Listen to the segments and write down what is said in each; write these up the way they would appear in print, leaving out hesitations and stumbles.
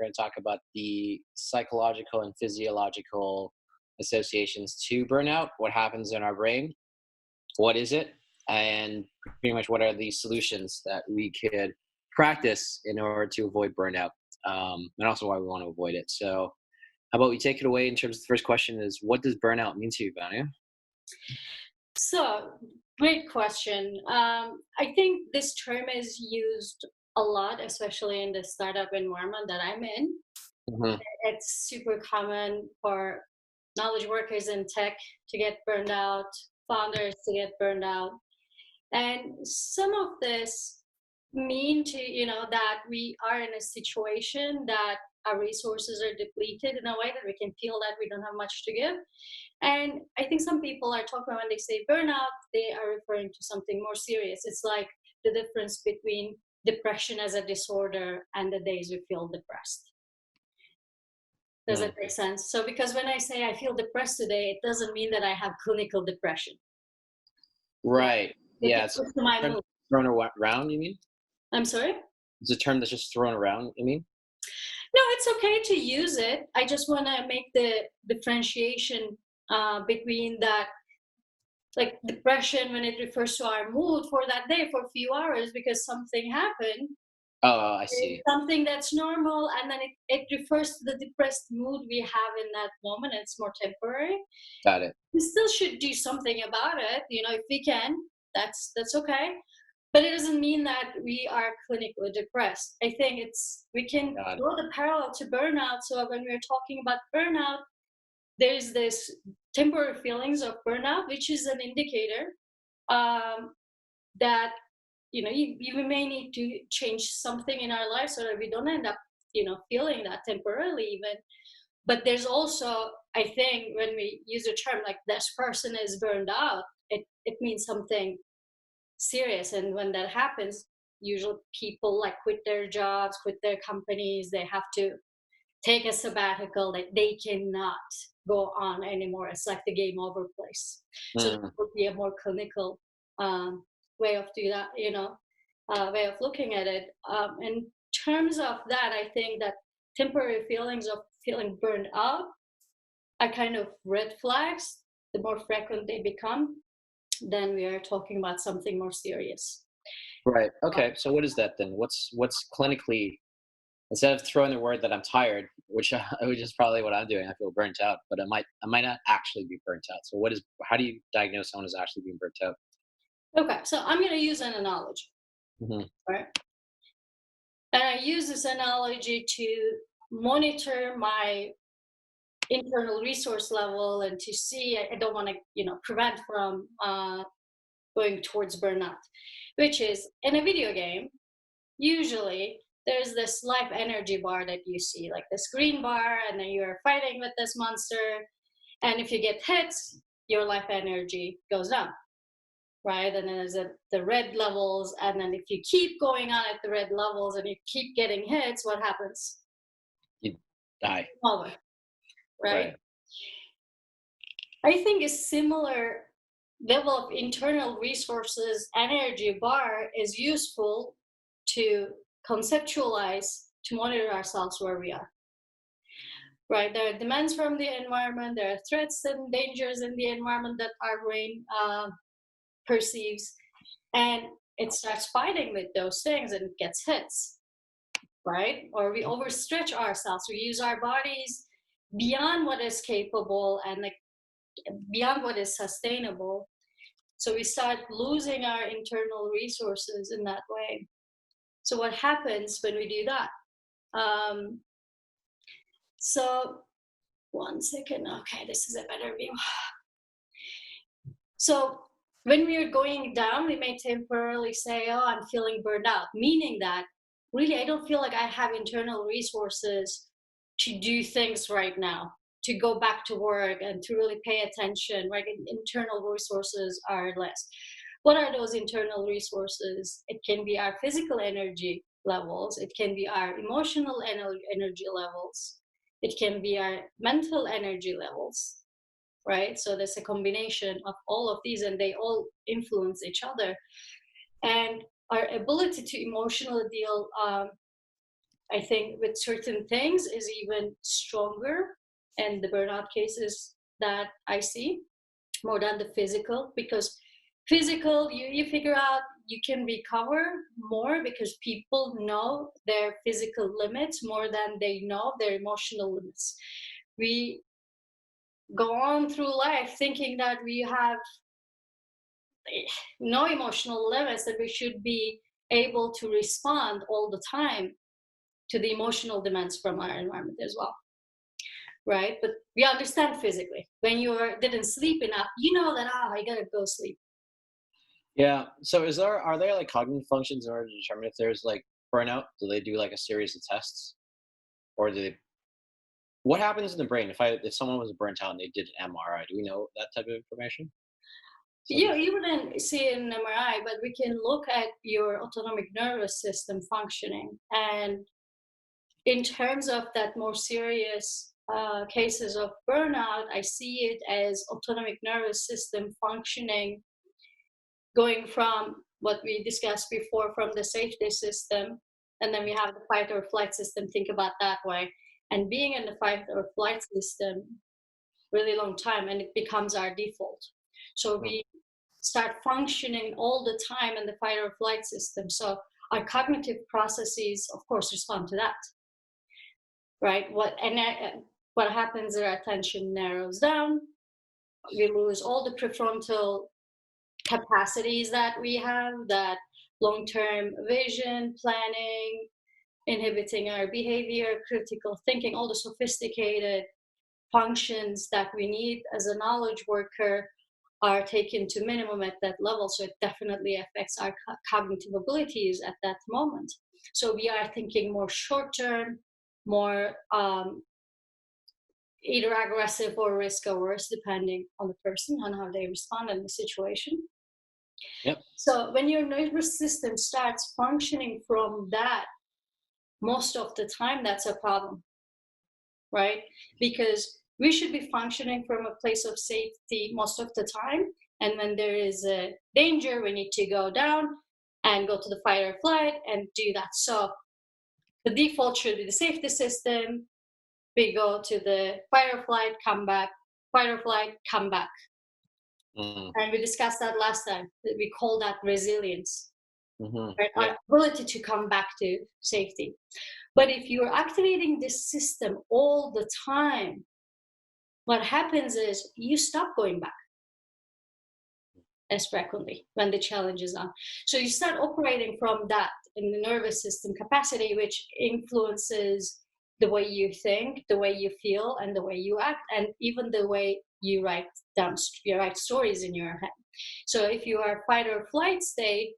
going to talk about the psychological and physiological associations to burnout, what happens in our brain, what is it, and pretty much what are the solutions that we could practice in order to avoid burnout, and also why we want to avoid it. So how about we take it away in terms of the first question is, what does burnout mean to you, Banu? So, great question. I think this term is used a lot, especially in the startup environment that I'm in. Hmm. It's super common for knowledge workers in tech to get burned out, founders to get burned out. And some of this mean to, that we are in a situation that our resources are depleted in a way that we can feel that we don't have much to give. And I think some people are talking when they say burnout, they are referring to something more serious. It's like the difference between depression as a disorder and the days we feel depressed. Does Mm. that make sense? So because when I say I feel depressed today, it doesn't mean that I have clinical depression. Right. It Yeah. It's refers to my a term mood. thrown around, you mean? I'm sorry? It's a term that's just thrown around, you mean? No, it's okay to use it. I just want to make the differentiation between that, like depression when it refers to our mood for that day for a few hours because something happened. Oh, I It's see. something that's normal, and then it refers to the depressed mood we have in that moment. It's more temporary. Got it. We still should do something about it, if we can. That's okay. But it doesn't mean that we are clinically depressed. I think we can Got it. draw the parallel to burnout. So when we're talking about burnout, there's this temporary feelings of burnout, which is an indicator that you may need to change something in our life so that we don't end up feeling that temporarily even. But there's also, I think, when we use a term like this person is burned out, it means something serious. And when that happens, usually people like quit their jobs, quit their companies, they have to take a sabbatical, that they cannot go on anymore. It's like the game over place. So that Mm. would be a more clinical way of do that, way of looking at it. In terms of that, I think that temporary feelings of feeling burned out are kind of red flags. The more frequent they become, then we are talking about something more serious. Right. Okay. So what is that then? What's clinically, instead of throwing the word that I'm tired, which is probably what I'm doing, I feel burnt out, but I might not actually be burnt out. So how do you diagnose someone who's actually being burnt out? Okay, so I'm going to use an analogy, Hmm. right? And I use this analogy to monitor my internal resource level and to see, I don't want to, prevent from going towards burnout, which is in a video game, usually there's this life energy bar that you see, like this green bar, and then you're fighting with this monster. And if you get hit, your life energy goes down, right? And then there's the red levels. And then if you keep going on at the red levels and you keep getting hits, what happens? You die. Over, right? Right. I think a similar level of internal resources energy bar is useful to conceptualize, to monitor ourselves where we are, right? There are demands from the environment, there are threats and dangers in the environment that our brain perceives, and it starts fighting with those things and it gets hits, right? Or we overstretch ourselves, we use our bodies beyond what is capable and like beyond what is sustainable. So we start losing our internal resources in that way. So what happens when we do that? So 1 second. Okay, this is a better view. So when we are going down, we may temporarily say, oh, I'm feeling burned out, meaning that really I don't feel like I have internal resources to do things right now, to go back to work and to really pay attention, right? Internal resources are less. What are those internal resources? It can be our physical energy levels. It can be our emotional energy levels. It can be our mental energy levels, right? So there's a combination of all of these and they all influence each other. And our ability to emotionally deal, I think with certain things is even stronger in the burnout cases that I see more than the physical, because physical, you figure out you can recover more because people know their physical limits more than they know their emotional limits. We go on through life thinking that we have no emotional limits, that we should be able to respond all the time to the emotional demands from our environment as well, right? But we understand physically when you didn't sleep enough, you know that I gotta go sleep. Yeah. So are there like cognitive functions in order to determine if there's like burnout? Do they do like a series of tests, or do they? What happens in the brain if someone was burnt out and they did an MRI? Do we know that type of information? You wouldn't see an MRI, but we can look at your autonomic nervous system functioning. And in terms of that more serious cases of burnout, I see it as autonomic nervous system functioning, going from what we discussed before, from the safety system, and then we have the fight or flight system. Think about that way. And being in the fight or flight system really long time, and it becomes our default. So we start functioning all the time in the fight or flight system. So our cognitive processes, of course, respond to that, right? What happens is our attention narrows down. We lose all the prefrontal capacities that we have, that long-term vision, planning, inhibiting our behavior, critical thinking, all the sophisticated functions that we need as a knowledge worker are taken to minimum at that level. So it definitely affects our cognitive abilities at that moment. So we are thinking more short-term, more either aggressive or risk averse, depending on the person and how they respond in the situation. Yep. So when your nervous system starts functioning from that, most of the time, that's a problem, right? Because we should be functioning from a place of safety most of the time. And when there is a danger, we need to go down and go to the fight or flight and do that. So the default should be the safety system. We go to the fight or flight, come back, fight or flight, come back. And we discussed that last time. We call that resilience, right? Yeah. Our ability to come back to safety. But if you're activating this system all the time, what happens is you stop going back as frequently when the challenge is on. So you start operating from that in the nervous system capacity, which influences the way you think, the way you feel, and the way you act, and even the way you write stories in your head. So if you are fight or flight state,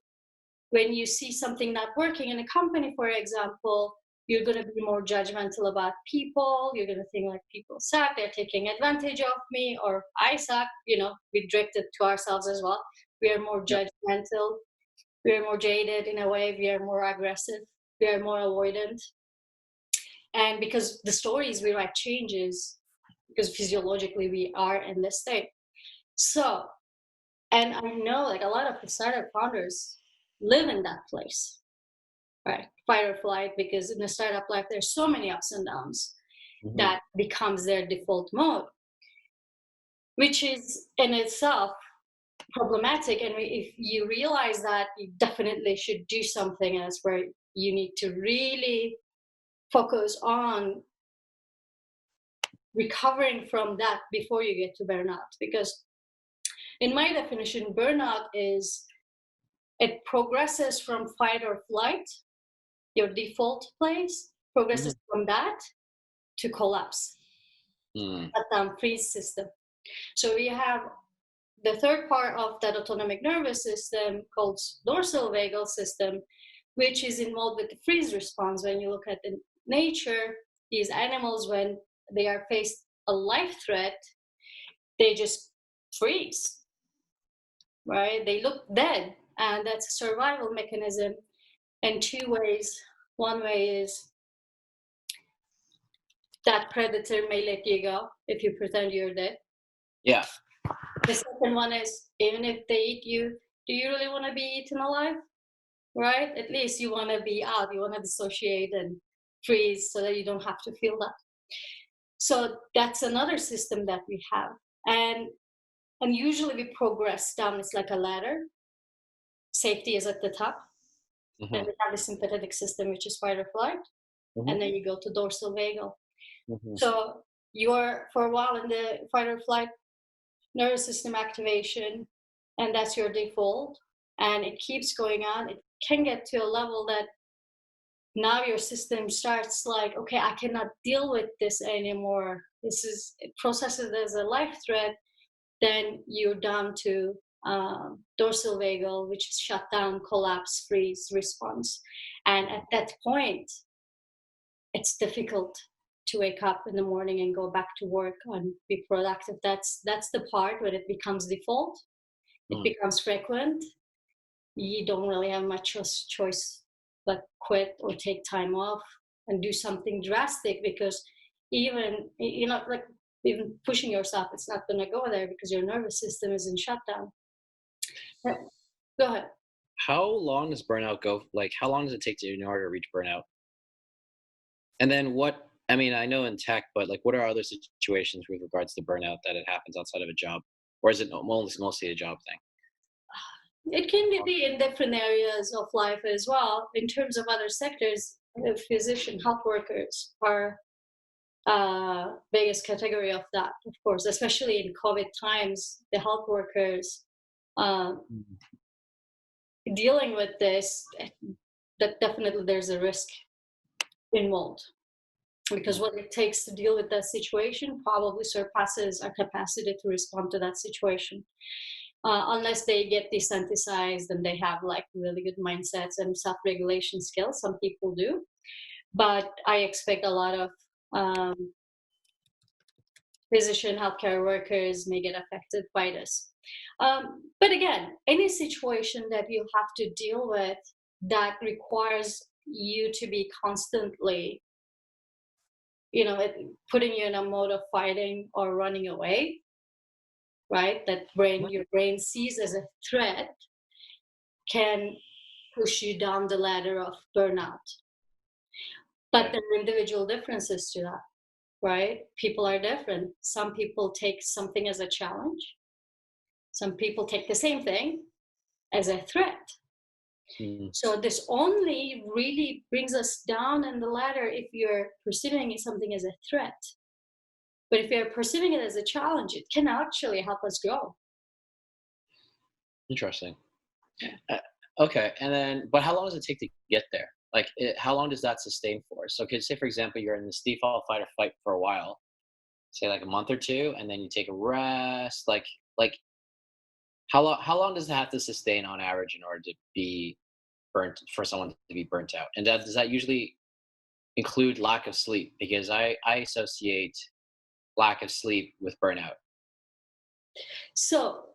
when you see something not working in a company, for example, you're going to be more judgmental about people. You're going to think like people suck, they're taking advantage of me, or I suck. We direct it to ourselves as well. We are more judgmental. We are more jaded in a way. We are more aggressive. We are more avoidant. And because the stories we write changes, because physiologically we are in this state. So, and I know like a lot of the startup founders live in that place, right? Fight or flight, because in the startup life, there's so many ups and downs that becomes their default mode, which is in itself problematic. And if you realize that, you definitely should do something else where you need to really focus on recovering from that before you get to burnout. Because in my definition, burnout is it progresses from fight or flight, your default place, progresses from that to collapse, shutdown, freeze system. So we have the third part of that autonomic nervous system called dorsal vagal system, which is involved with the freeze response. When you look at the nature, these animals, when they are faced a life threat, they just freeze, right? They look dead, and that's a survival mechanism in two ways. One way is that predator may let you go if you pretend you're dead. Yeah. The second one is, even if they eat you, do you really want to be eaten alive? Right? At least you want to be out, you want to dissociate and freeze so that you don't have to feel that. So that's another system that we have. And usually we progress down. It's like a ladder. Safety is at the top. Mm-hmm. And we have the sympathetic system, which is fight or flight. Mm-hmm. And then you go to dorsal vagal. Mm-hmm. So you're for a while in the fight or flight nervous system activation, and that's your default. And it keeps going on. It can get to a level that now your system starts like, okay, I cannot deal with this anymore. This is processed as a life threat. Then you're down to dorsal vagal, which is shut down, collapse, freeze response. And at that point, it's difficult to wake up in the morning and go back to work and be productive. That's the part where it becomes default. It becomes frequent. You don't really have much choice but quit or take time off and do something drastic, because even, like even pushing yourself, it's not going to go there because your nervous system is in shutdown. Go ahead. How long does burnout go? Like, how long does it take in order to reach burnout? And then I know in tech, but like, what are other situations with regards to burnout that it happens outside of a job? Or is it mostly a job thing? It can be in different areas of life as well. In terms of other sectors, physician, health workers are biggest category of that, of course, especially in COVID times. The health workers dealing with this, that definitely there's a risk involved, because what it takes to deal with that situation probably surpasses our capacity to respond to that situation. Unless they get desensitized and they have like really good mindsets and self-regulation skills. Some people do, but I expect a lot of physician, healthcare workers may get affected by this. But again, any situation that you have to deal with that requires you to be constantly, putting you in a mode of fighting or running away, right? That your brain sees as a threat, can push you down the ladder of burnout. But there are individual differences to that, right? People are different. Some people take something as a challenge. Some people take the same thing as a threat. So this only really brings us down in the ladder if you're perceiving something as a threat. But if you're perceiving it as a challenge, it can actually help us grow. Interesting. Okay, and then, but how long does it take to get there? Like, how long does that sustain for? So, say for example, you're in this default fight or flight for a while, say like a month or two, and then you take a rest. Like, how long does it have to sustain on average in order to be burnt, for someone to be burnt out? And does that usually include lack of sleep? Because I associate lack of sleep with burnout. So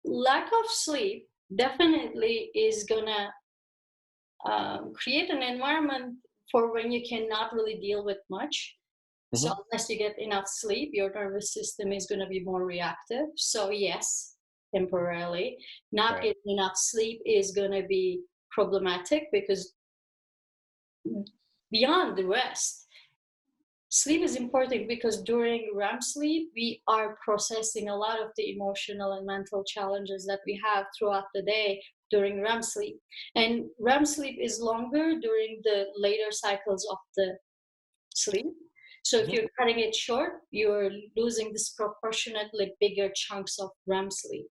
lack of sleep definitely is gonna create an environment for when you cannot really deal with much. So unless you get enough sleep, your nervous system is going to be more reactive. So yes, temporarily, not getting enough sleep is going to be problematic, because beyond the rest, sleep is important, because during REM sleep, we are processing a lot of the emotional and mental challenges that we have throughout the day during REM sleep. And REM sleep is longer during the later cycles of the sleep. So if you're cutting it short, you're losing disproportionately bigger chunks of REM sleep.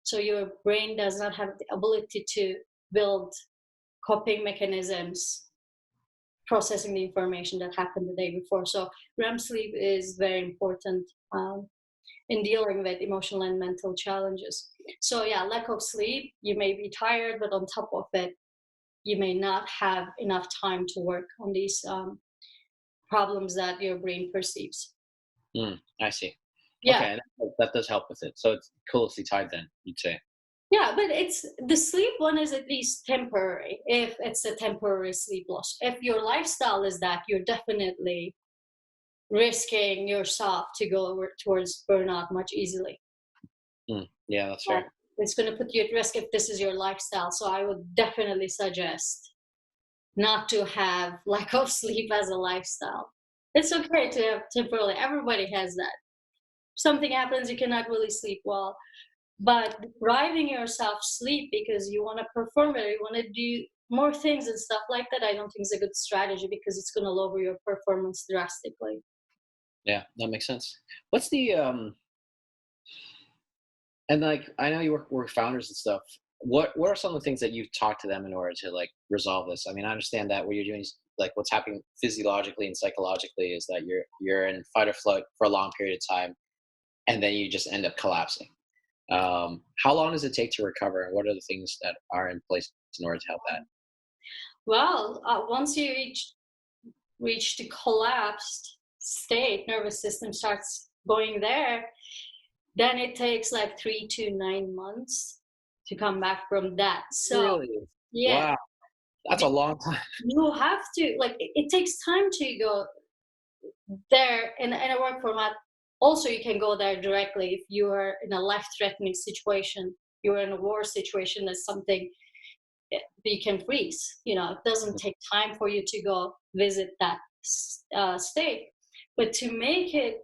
So your brain does not have the ability to build coping mechanisms, processing the information that happened the day before. So REM sleep is very important in dealing with emotional and mental challenges. So yeah, lack of sleep, you may be tired, but on top of it, you may not have enough time to work on these problems that your brain perceives. I see. Yeah. Okay, that does help with it. So it's closely tied then, you'd say. Yeah, but it's the sleep one is at least temporary, if it's a temporary sleep loss. If your lifestyle is that, you're definitely risking yourself to go towards burnout much easily. Yeah, that's fair. It's going to put you at risk if this is your lifestyle. So I would definitely suggest not to have lack of sleep as a lifestyle. It's okay to have temporarily. Everybody has that. Something happens, you cannot really sleep well. But depriving yourself sleep because you want to perform better, you want to do more things and stuff like that, I don't think is a good strategy because it's going to lower your performance drastically. Yeah, that makes sense. What's the and like I know you work with founders and stuff. What are some of the things that you've talked to them in order to like resolve this? I mean, I understand that what you're doing is like what's happening physiologically and psychologically is that you're in fight or flight for a long period of time, and then you just end up collapsing. How long does it take to recover, and what are the things that are in place in order to help that? Well, once you reach the collapsed state, nervous system starts going there, then it takes like 3 to 9 months to come back from that. So Really? yeah, Wow, that's a long time. you have to like it takes time to go there in a work format. Also, you can go there directly if you are in a life-threatening situation. You're in a war situation. That's something you can freeze. It doesn't take time for you to go visit that state. But to make it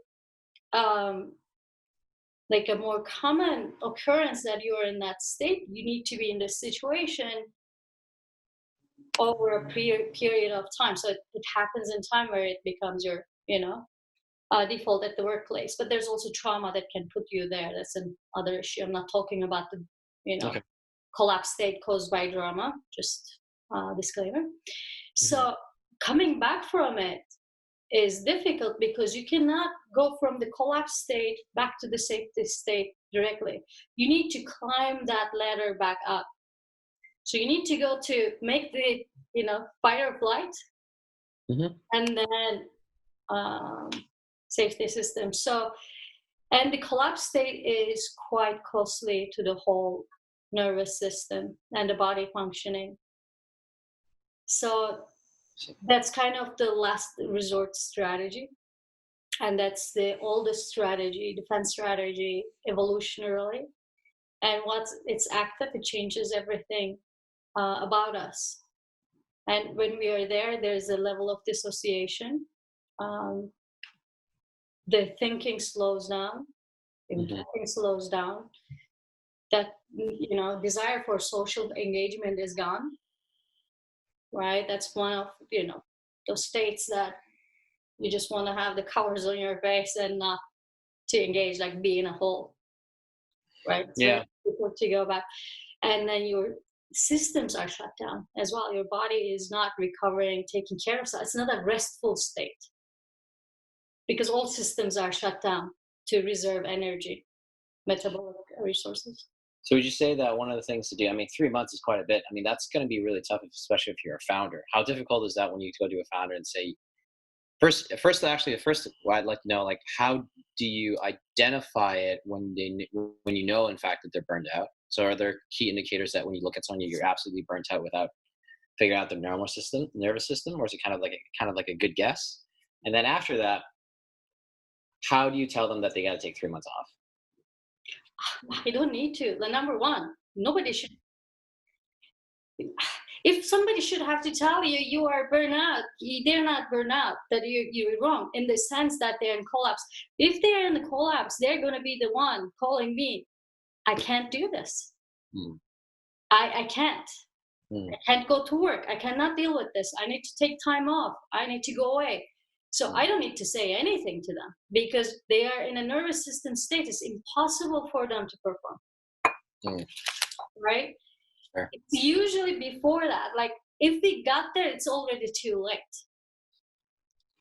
um, like a more common occurrence that you're in that state, you need to be in this situation over a period of time. So it happens in time where it becomes your, default at the workplace. But there's also trauma that can put you there. That's another issue. I'm not talking about the, Okay. collapse state caused by drama. Just disclaimer. Mhm. So coming back from it is difficult because you cannot go from the collapse state back to the safety state directly. You need to climb that ladder back up. So you need to go to make the, fight or flight, Mhm. and then um, safety system. So, and the collapse state is quite costly to the whole nervous system and the body functioning. So that's kind of the last resort strategy. And that's the oldest strategy, defense strategy, evolutionarily. And once it's active, it changes everything about us. And when we are there, there's a level of dissociation. Um, the thinking slows down, the Mhm. breathing slows down. That desire for social engagement is gone, right? That's one of those states that you just want to have the covers on your face and not to engage, like be in a hole, right? It's very Yeah. difficult to go back. And then your systems are shut down as well. Your body is not recovering, taking care of itself. It's not a restful state because all systems are shut down to reserve energy, metabolic resources. So would you say that one of the things to do, I mean, 3 months is quite a bit. I mean, that's going to be really tough, especially if you're a founder. How difficult is that when you go to a founder and say, first, what I'd like to know, like, how do you identify it when you know, in fact, that they're burned out? So are there key indicators that when you look at someone, you're absolutely burnt out without figuring out their nervous system, or is it kind of like a good guess? And then after that, how do you tell them that they got to take 3 months off? I don't need to. The number one, nobody should. If somebody should have to tell you you are burnout, they're not burnout. That you're wrong in the sense that they're in collapse. If they're in the collapse, they're going to be the one calling me. I can't do this. Mm, I can't. mm, I can't go to work. I cannot deal with this. I need to take time off. I need to go away. So mm, I don't need to say anything to them because they are in a nervous system state. It's impossible for them to perform, mm. right? Sure. It's usually before that. Like if we got there, it's already too late.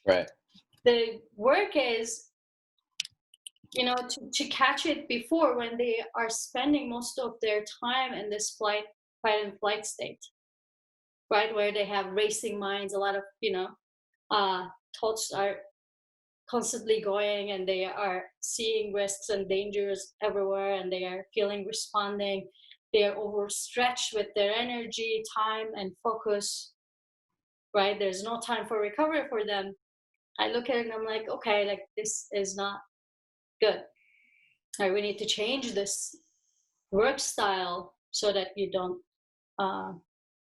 Right. The work is, to catch it before when they are spending most of their time in this fight and flight state, right? Where they have racing minds, a lot of, thoughts are constantly going and they are seeing risks and dangers everywhere and they are feeling responding. They are overstretched with their energy, time, and focus, right? There's no time for recovery for them. I look at it and I'm like, okay, like this is not good. Right, we need to change this work style so that you don't uh,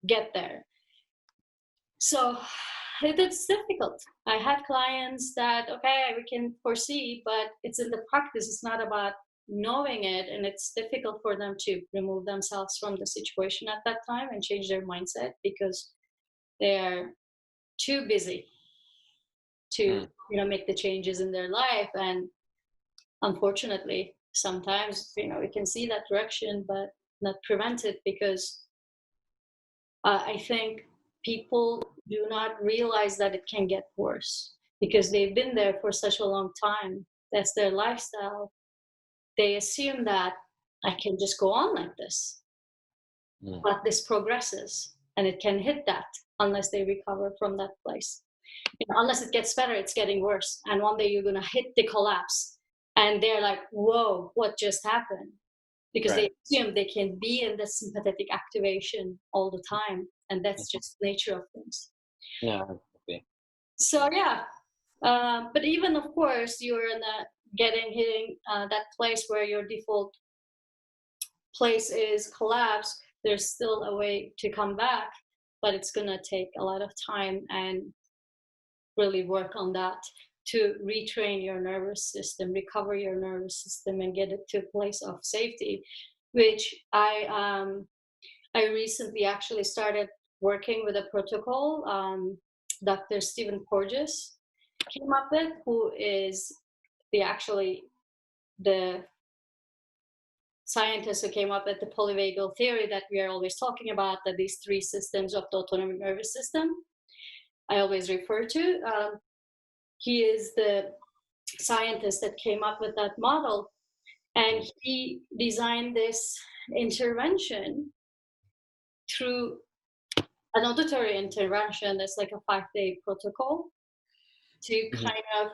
get there. So it's difficult. I had clients that, okay, we can foresee, but it's in the practice. It's not about knowing it. And it's difficult for them to remove themselves from the situation at that time and change their mindset because they're too busy to, Mm. make the changes in their life. And unfortunately, sometimes, we can see that direction, but not prevent it because I think people do not realize that it can get worse because they've been there for such a long time. That's their lifestyle. They assume that I can just go on like this, Mm. but this progresses and it can hit that unless they recover from that place. Unless it gets better, it's getting worse. And one day you're going to hit the collapse and they're like, whoa, what just happened? Because Right. they assume they can be in the sympathetic activation all the time. And that's just the nature of things. No. Okay. So, yeah. But even, of course, you're in hitting that place where your default place is collapse. There's still a way to come back, but it's going to take a lot of time and really work on that to retrain your nervous system, recover your nervous system, and get it to a place of safety, which I recently actually started working with a protocol. Dr. Stephen Porges came up with, who is the scientist who came up with the polyvagal theory that we are always talking about, that these three systems of the autonomic nervous system I always refer to. He is the scientist that came up with that model, and he designed this intervention through an auditory intervention. That's like a 5-day protocol to kind of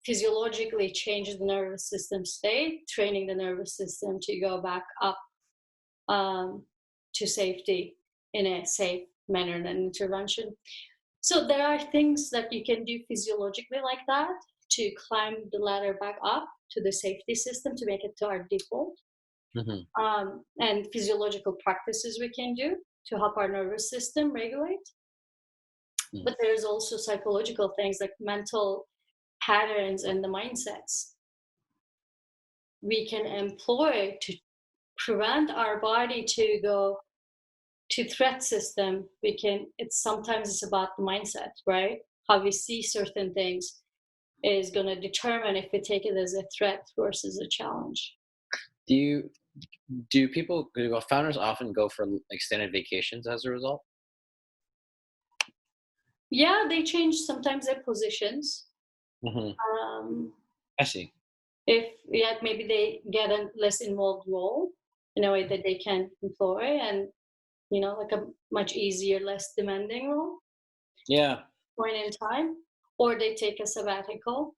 physiologically change the nervous system state, training the nervous system to go back up to safety in a safe manner and intervention. So there are things that you can do physiologically like that to climb the ladder back up to the safety system to make it to our default. And physiological practices we can do to help our nervous system regulate. But there's also psychological things like mental patterns and the mindsets we can employ to prevent our body to go to threat system. It's about the mindset, right? How we see certain things is going to determine if we take it as a threat versus a challenge. Do founders often go for extended vacations as a result? Yeah, they change sometimes their positions. I see. Maybe they get a less involved role in a way that they can employ, and like a much easier, less demanding role. Yeah. Point in time, or they take a sabbatical.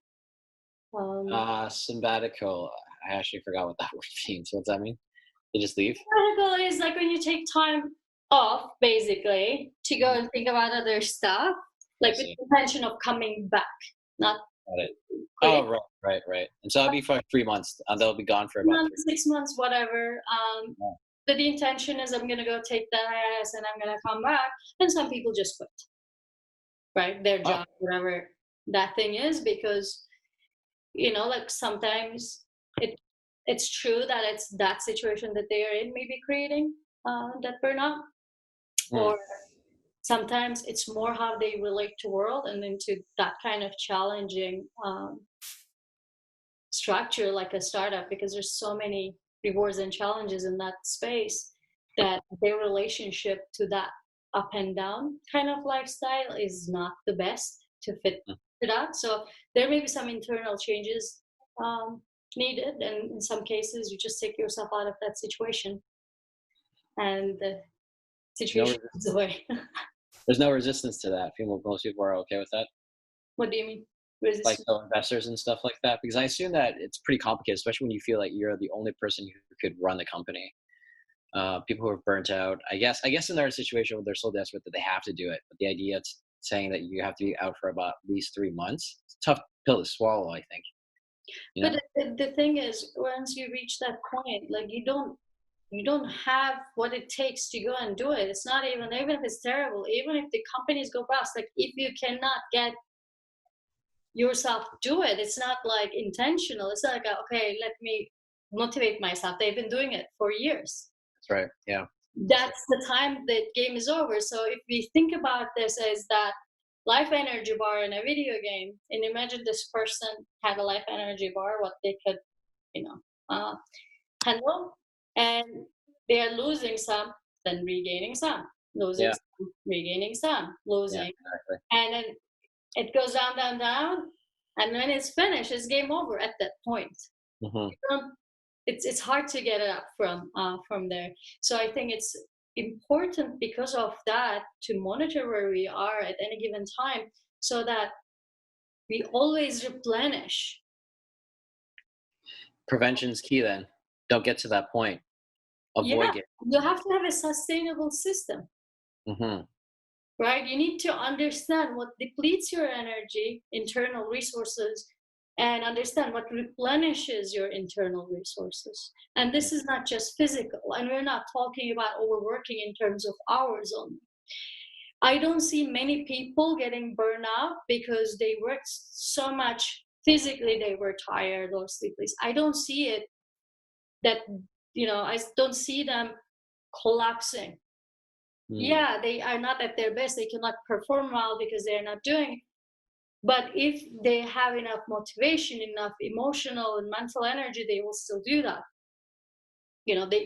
Sabbatical. I actually forgot what that word means. What's that mean? They just leave? Sabbatical is like when you take time off, basically, to go and think about other stuff, like with the intention of coming back, not. Got it. Oh, right. And so that'll be for 3 months. They'll be gone for about 6 months, whatever. But the intention is I'm going to go take the IIS and I'm going to come back. And some people just quit, right? Their job, whatever that thing is, because, like sometimes it's true that it's that situation that they are in maybe creating that burnout. Or sometimes it's more how they relate to world and into that kind of challenging structure like a startup, because there's so many rewards and challenges in that space that their relationship to that up and down kind of lifestyle is not the best to fit to that. So there may be some internal changes needed, and in some cases you just take yourself out of that situation and the situation goes away. There's no resistance to that. Most people are okay with that. What do you mean? Like investors and stuff like that, because I assume that it's pretty complicated, especially when you feel like you're the only person who could run the company. People who are burnt out, I guess in their situation where they're so desperate that they have to do it, but the idea of saying that you have to be out for about at least 3 months, it's a tough pill to swallow, I think. But the thing is, once you reach that point, like you don't have what it takes to go and do it. It's not even if it's terrible, even if the companies go bust, like if you cannot get yourself do it, it's not like intentional. It's not like, okay, let me motivate myself. They've been doing it for years. That's right. Yeah. That's the time the game is over. So if we think about this as that life energy bar in a video game, and imagine this person had a life energy bar, what they could, you know, handle, and they are losing some, then regaining some, losing Yeah. some, regaining some, Yeah. losing, Exactly. and then it goes down, down, down, and when it's finished, it's game over at that point. Hmm. It's hard to get it up from there. So I think it's important because of that to monitor where we are at any given time, so that we always replenish. Prevention's key. Then don't get to that point. Yeah, Avoid it. you have to have a sustainable system, Hmm. right? You need to understand what depletes your energy, internal resources, and understand what replenishes your internal resources. And this is not just physical, and we're not talking about overworking in terms of hours only. I don't see many people getting burnout because they worked so much physically, they were tired or sleepless. I don't see it that, I don't see them collapsing. Mm. Yeah, they are not at their best, they cannot perform well because they're not doing. But if they have enough motivation, enough emotional and mental energy, they will still do that.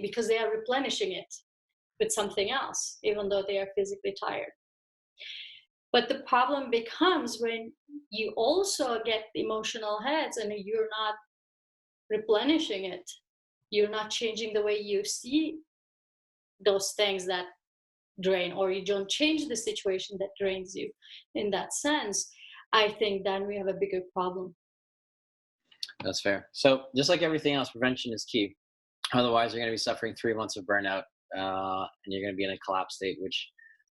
Because they are replenishing it with something else, even though they are physically tired. But the problem becomes when you also get emotional heads and you're not replenishing it. You're not changing the way you see those things that drain, or you don't change the situation that drains you. In that sense, I think then we have a bigger problem. That's fair. So just like everything else, prevention is key. Otherwise, you're going to be suffering 3 months of burnout, and you're going to be in a collapse state, which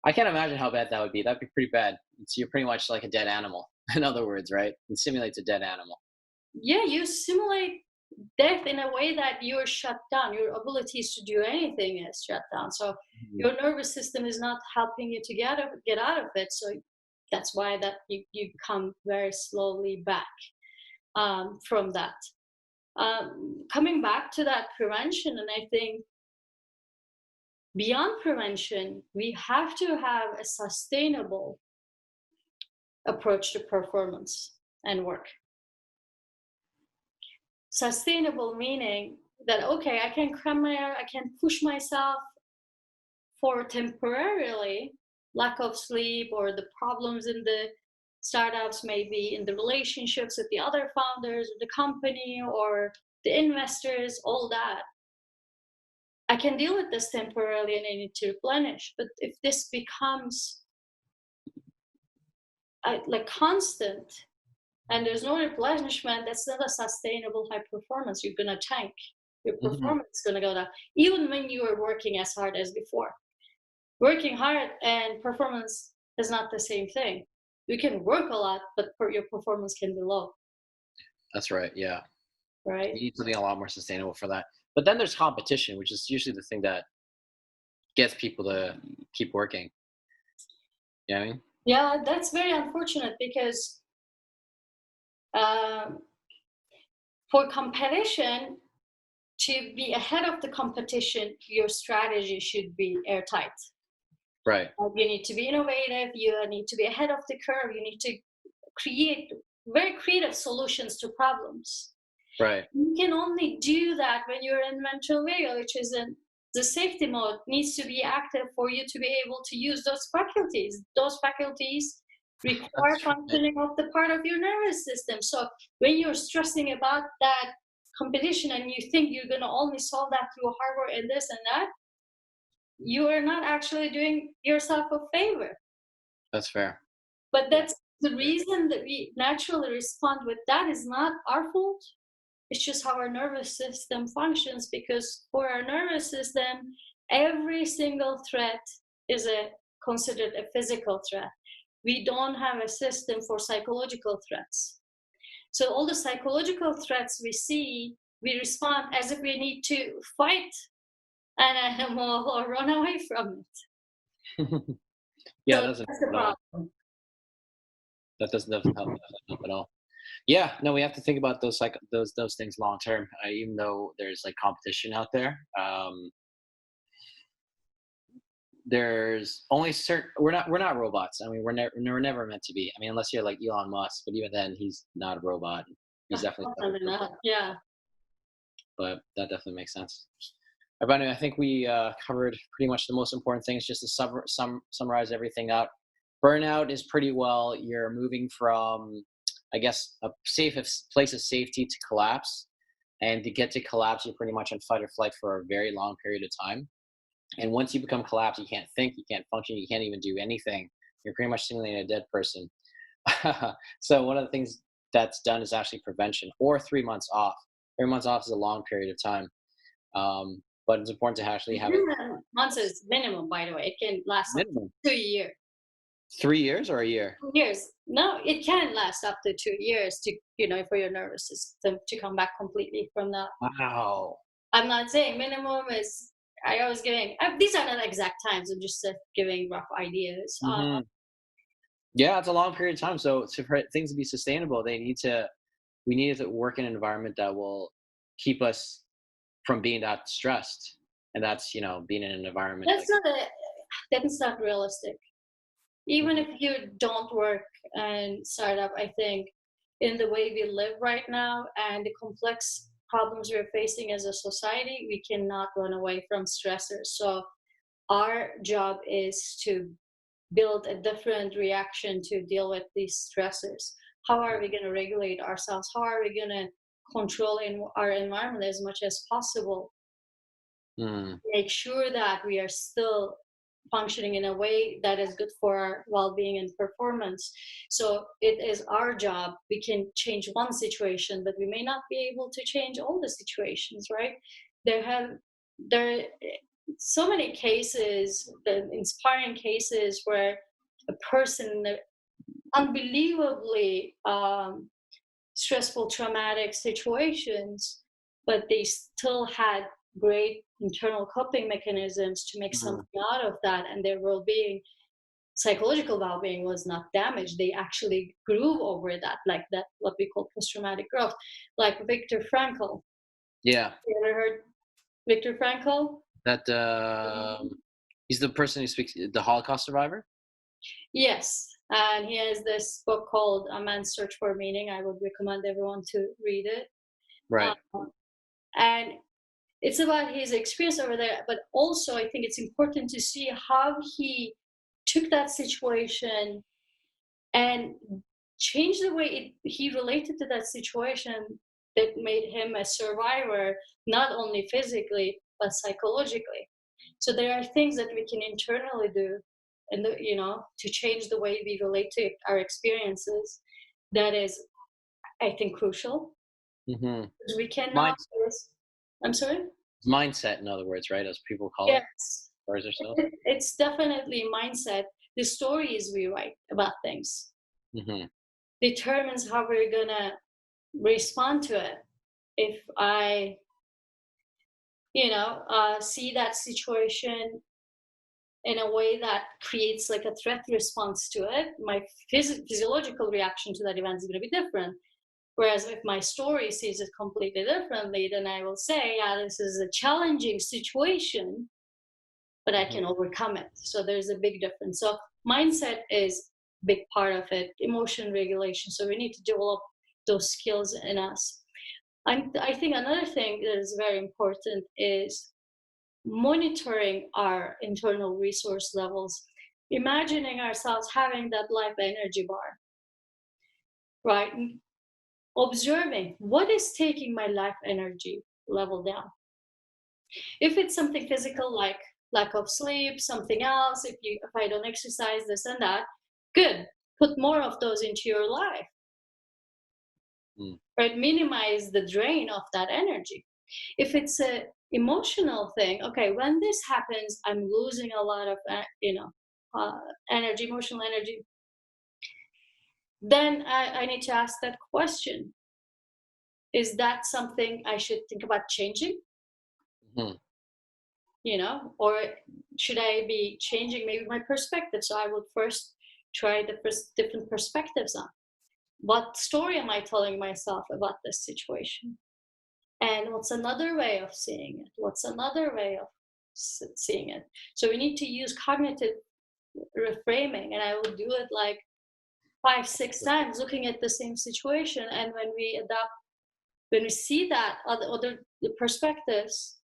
I can't imagine how bad that would be. That'd be pretty bad. You're pretty much like a dead animal. In other words, right? It simulates a dead animal. Yeah, you simulate death in a way that you're shut down. Your abilities to do anything is shut down. So Mhm. your nervous system is not helping you to get out of it. So that's why that you come very slowly back from that. Coming back to that prevention, and I think beyond prevention, we have to have a sustainable approach to performance and work. Sustainable meaning that, okay, I can push myself for temporarily lack of sleep or the problems in the startups, maybe in the relationships with the other founders of the company or the investors, all that. I can deal with this temporarily and I need to replenish. But if this becomes like constant and there's no replenishment, that's not a sustainable high performance. You're gonna tank. Your Mhm. performance is gonna go down, even when you are working as hard as before. Working hard and performance is not the same thing. You can work a lot, but your performance can be low, That's right. Yeah. right? You need something a lot more sustainable for that. But then there's competition, which is usually the thing that gets people to keep working. You know what I mean? Yeah, that's very unfortunate because um, for competition, to be ahead of the competition, your strategy should be airtight. Right. You need to be innovative, you need to be ahead of the curve, you need to create very creative solutions to problems. Right. You can only do that when you're in mental vigor, which is in the safety mode needs to be active for you to be able to use those faculties. Those faculties require That's right. functioning of the part of your nervous system. So when you're stressing about that competition and you think you're going to only solve that through hard work and this and that, you are not actually doing yourself a favor. That's fair. But Yeah. that's the reason that we naturally respond with that is not our fault. It's just how our nervous system functions, because for our nervous system, every single threat is considered a physical threat. We don't have a system for psychological threats. So all the psychological threats we see, we respond as if we need to fight and animal or run away from it. Yeah, So that doesn't that's help the at all. problem. That doesn't help at all. Yeah, no, we have to think about those like those things long term. Even though there's like competition out there, there's only certain. We're not robots. I mean, we're never meant to be. I mean, unless you're like Elon Musk, but even then, he's not a robot. He's definitely separate Definitely from not. Yeah. but that definitely makes sense. All right, Banu, I think we covered pretty much the most important things. Just to summarize everything out, burnout is pretty well. You're moving from, I guess, a place of safety to collapse, and to get to collapse, you're pretty much in fight or flight for a very long period of time. And once you become collapsed, you can't think, you can't function, you can't even do anything. You're pretty much simulating a dead person. So one of the things that's done is actually prevention, or 3 months off. 3 months off is a long period of time, but it's important to actually have it 3 months is minimum, by the way. It can last up minimum to 2 years. 3 years or a year. 2 years. No, it can last up to 2 years to, for your nervous system to come back completely from that. Wow. I'm not saying minimum is, I always giving, these are not exact times. I'm just giving rough ideas. Hmm. Yeah, it's a long period of time. So for things to be sustainable, we need to work in an environment that will keep us from being that stressed, and that's being in an environment That's like. not a, that's not realistic. Even Mhm. if you don't work and startup, I think in the way we live right now and the complex problems we're facing as a society, we cannot run away from stressors. So our job is to build a different reaction to deal with these stressors. How are we going to regulate ourselves? How are we going to control our environment as much as possible? Mm. Make sure that we are still functioning in a way that is good for our well-being and performance. So it is our job. We can change one situation, but we may not be able to change all the situations, right? There so many cases, the inspiring cases where a person in an unbelievably stressful, traumatic situations, but they still had great internal coping mechanisms to make Mhm. something out of that, and their well-being, psychological well-being, was not damaged. They actually grew over that, like that, what we call post-traumatic growth, like Viktor Frankl. Yeah, You ever heard Viktor Frankl? that he's the person who speaks, the Holocaust survivor. Yes, and he has this book called A Man's Search for Meaning. I would recommend everyone to read it. Right. Um, and it's about his experience over there, but also I think it's important to see how he took that situation and changed the way he related to that situation, that made him a survivor, not only physically but psychologically. So there are things that we can internally do, and to change the way we relate to our experiences. That is, I think, crucial. Hmm. We cannot. Mind, I'm sorry. mindset, in other words, right, as people call it, Yes. or yourself. It's definitely mindset. The stories we write about things Hmm. determines how we're gonna respond to it. If I, see that situation in a way that creates like a threat response to it, my physiological reaction to that event is going to be different. Whereas if my story sees it completely differently, then I will say, yeah, this is a challenging situation, but I Hmm. can overcome it. So there's a big difference. So mindset is a big part of it, emotion regulation. So we need to develop those skills in us. I think another thing that is very important is monitoring our internal resource levels, imagining ourselves having that life energy bar, right? Observing what is taking my life energy level down. If it's something physical like lack of sleep, something else, if I don't exercise, this and that, good. Put more of those into your life, Mm. right? Minimize the drain of that energy. If it's a emotional thing, okay, when this happens, I'm losing a lot of uh, energy, emotional energy. Then I need to ask that question: is that something I should think about changing? Hmm. or should I be changing maybe my perspective? So I would first try the first different perspectives on what story am I telling myself about this situation, and what's another way of seeing it? What's another way of seeing it? So we need to use cognitive reframing, and I will do it like 5, 6 times, looking at the same situation. And when we see that other perspectives,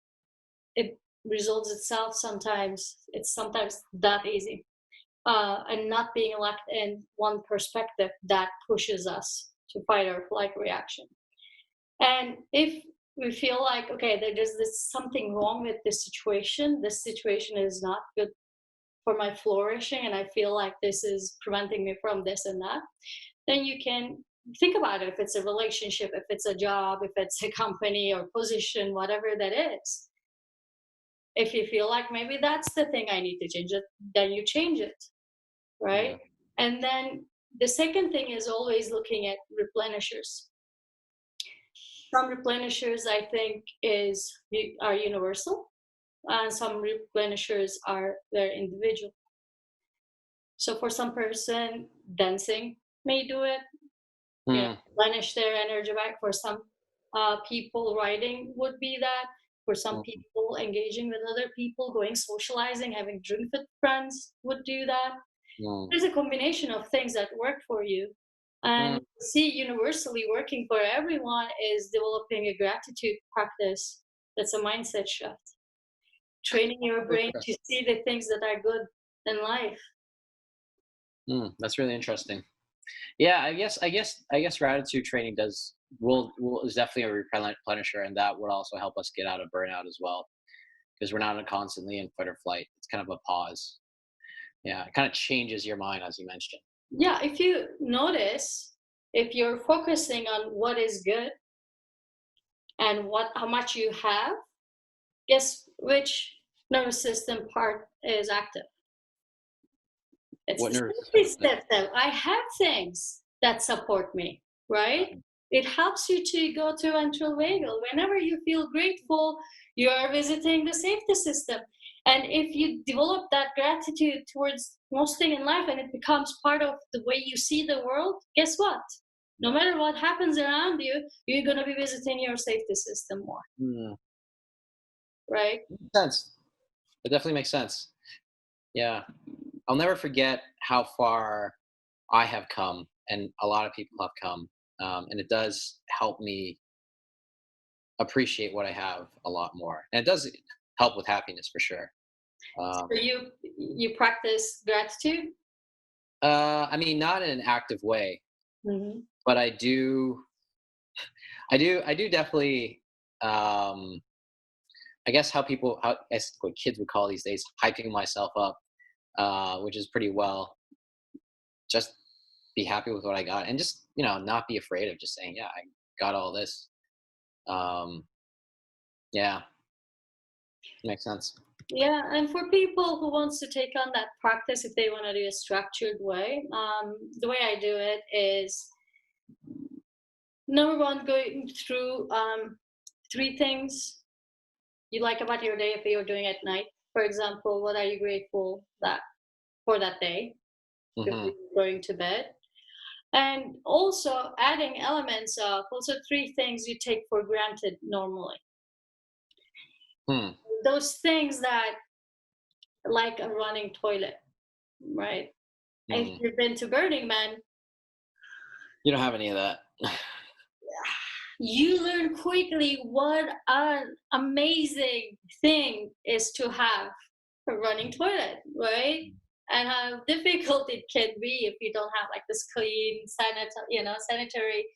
it resolves itself sometimes. It's sometimes that easy. And not being locked in one perspective that pushes us to fight or flight reaction. And if we feel like, okay, there's something wrong with this situation is not good for my flourishing, and I feel like this is preventing me from this and that, then you can think about it. If it's a relationship, if it's a job, if it's a company or position, whatever that is. If you feel like maybe that's the thing I need to change it, then you change it, right? Yeah. And then the second thing is always looking at replenishers. Some replenishers I think are universal, and some replenishers are very individual. So for some person, dancing may do it, replenish their energy back. For some people, writing would be that. For some people, engaging with other people, going socializing, having drinks with friends would do that. There's a combination of things that work for you. And see, universally working for everyone is developing a gratitude practice. That's a mindset shift. Training your brain to see the things that are good in life. That's really interesting. Yeah, I guess gratitude training is definitely a replenisher, and that would also help us get out of burnout as well, because we're not constantly in fight or flight. It's kind of a pause. Yeah, it kind of changes your mind, as you mentioned. Yeah, if you notice, if you're focusing on what is good and how much you have, guess which nervous system part is active? It's What the nervous safety system? system. I have things that support me, right? It helps you to go to ventral vagal. Whenever you feel grateful, you are visiting the safety system. And if you develop that gratitude towards most thing in life and it becomes part of the way you see the world, guess what? No matter what happens around you, you're going to be visiting your safety system more, right? Makes sense. It definitely makes sense. Yeah, I'll never forget how far I have come, and a lot of people have come, and it does help me appreciate what I have a lot more, and it does help with happiness for sure. So Um, you practice gratitude? I mean, not in an active way, Hmm. but I do definitely. Um, I guess how I guess what kids would call these days, hyping myself up, which is pretty well. Just be happy with what I got, and just not be afraid of just saying, yeah, I got all this. Um, yeah, makes sense. Yeah, and for people who wants to take on that practice, if they want to do a structured way, the way I do it is number one, going through three things you like about your day if you're doing it at night. For example, what are you grateful that for that day before Hmm. going to bed? And also adding elements of also three things you take for granted normally. Hmm. Those things that like a running toilet, right? If Hmm. you've been to Burning Man, You don't have any of that. you learn quickly what an amazing thing is to have a running toilet, right? And how difficult it can be if you don't have like this clean, sanitary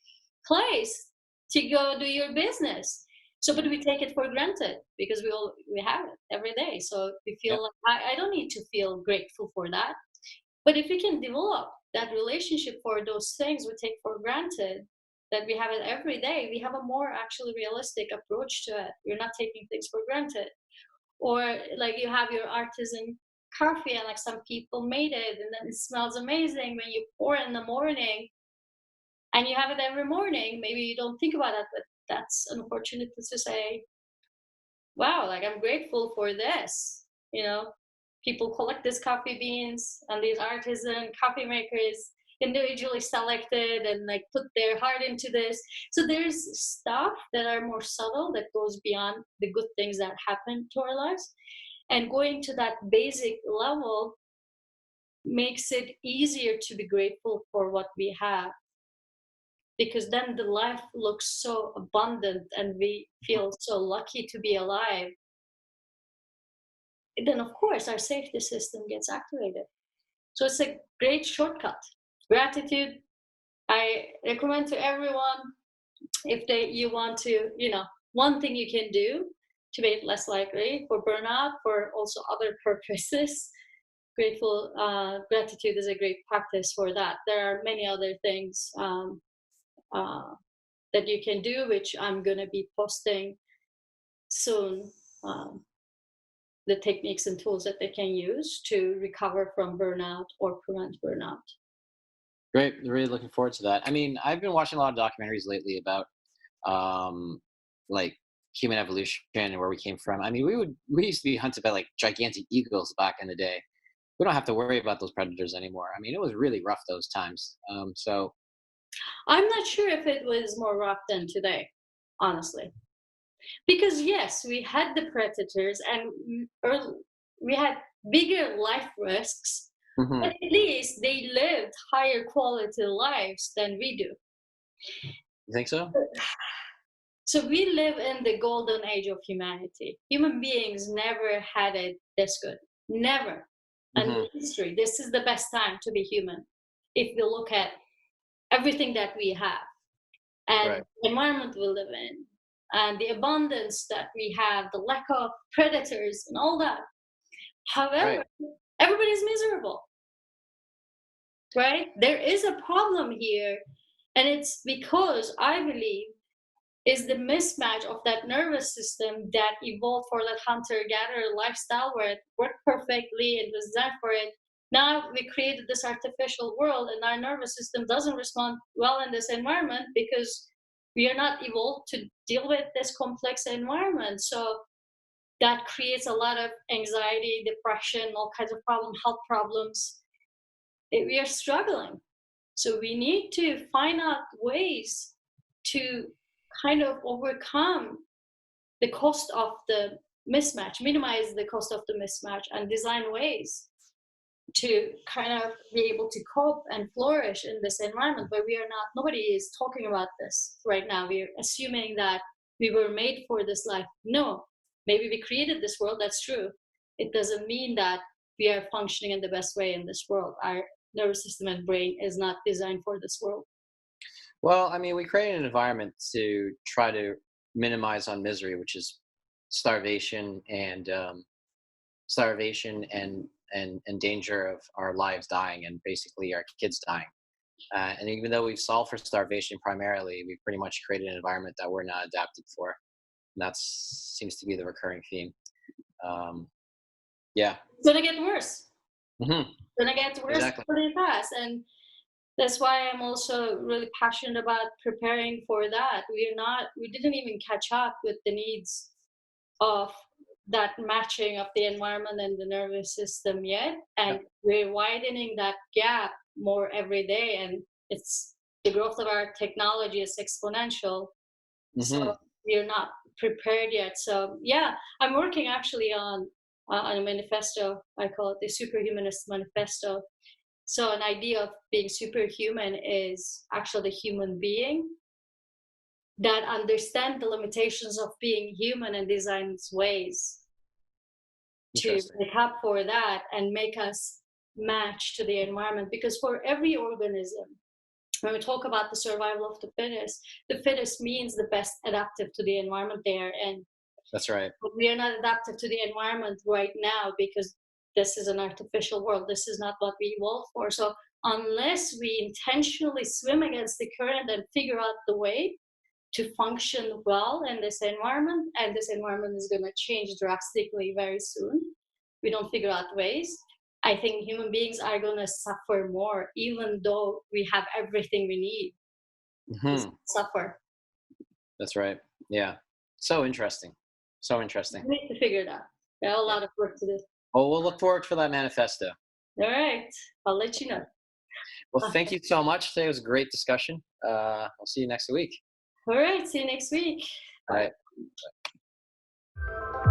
place to go do your business. So, but we take it for granted because we have it every day. So we feel Yep. like I don't need to feel grateful for that. But if we can develop that relationship for those things we take for granted, that we have it every day, we have a more actually realistic approach to it. You're not taking things for granted. Or like you have your artisan coffee and like some people made it and then it smells amazing when you pour in the morning and you have it every morning. Maybe you don't think about that, but that's unfortunate to say. wow, like I'm grateful for this. You know, people collect these coffee beans and these artisan coffee makers individually selected and like put their heart into this. So there's stuff that are more subtle that goes beyond the good things that happen to our lives. And going to that basic level makes it easier to be grateful for what we have, because then the life looks so abundant and we feel so lucky to be alive. Then of course our safety system gets activated. So it's a great shortcut. Gratitude, I recommend to everyone, if they you want to, one thing you can do to make it less likely for burnout, for also other purposes. Gratitude is a great practice for that. There are many other things uh, that you can do, which I'm going to be posting soon. Um, the techniques and tools that they can use to recover from burnout or prevent burnout. Great. Really looking forward to that. I mean, I've been watching a lot of documentaries lately about um, like human evolution and where we came from. I mean, we used to be hunted by like gigantic eagles back in the day. We don't have to worry about those predators anymore. I mean, it was really rough those times. So I'm not sure if it was more rough than today, honestly. Because yes, we had the predators and we had bigger life risks, but mhm. at least they lived higher quality lives than we do. You think so? So we live in the golden age of humanity. Human beings never had it this good. Never. And Hmm. in history, this is the best time to be human. If we look at everything that we have and Right. the environment we live in and the abundance that we have, the lack of predators and all that. However, Right. everybody's miserable, right? There is a problem here. And it's because I believe is the mismatch of that nervous system that evolved for that hunter-gatherer lifestyle where it worked perfectly and was designed for it. Now we created this artificial world and our nervous system doesn't respond well in this environment because we are not evolved to deal with this complex environment. So that creates a lot of anxiety, depression, all kinds of problems, health problems. We are struggling. So we need to find out ways to kind of overcome the cost of the mismatch, minimize the cost of the mismatch, and design ways to kind of be able to cope and flourish in this environment where we are not, nobody is talking about this right now. We're assuming that we were made for this life. No, maybe we created this world, that's true. It doesn't mean that we are functioning in the best way in this world. Our nervous system and brain is not designed for this world. Well, I mean, we created an environment to try to minimize on misery, which is starvation and starvation and danger of our lives dying and basically our kids dying. And even though we've solved for starvation primarily, we've pretty much created an environment that we're not adapted for. And that seems to be the recurring theme. Um, yeah. It's gonna get worse. Hmm. It's gonna get worse Exactly. pretty fast. And that's why I'm also really passionate about preparing for that. We didn't even catch up with the needs of that matching of the environment and the nervous system yet. Yeah. And we're widening that gap more every day. And it's the growth of our technology is exponential. So Hmm. we're not prepared yet. So yeah, I'm working actually on a manifesto. I call it the Superhumanist Manifesto. So an idea of being superhuman is actually the human being that understand the limitations of being human and designs ways to Interesting. make up for that and make us match to the environment. Because for every organism, when we talk about the survival of the fittest means the best adaptive to the environment they are in. That's right. But we are not adaptive to the environment right now because this is an artificial world. This is not what we evolved for. So unless we intentionally swim against the current and figure out the way to function well in this environment, and this environment is going to change drastically very soon, we don't figure out ways, I think human beings are going to suffer more, even though we have everything we need. We Hmm. suffer. That's right. Yeah. So interesting. So interesting. We need to figure it out. We have a Yeah. lot of work to do. Well, we'll look forward for that manifesto. All right. I'll let you know. Well, thank you so much. Today was a great discussion. I'll see you next week. All right. See you next week. All Bye. right.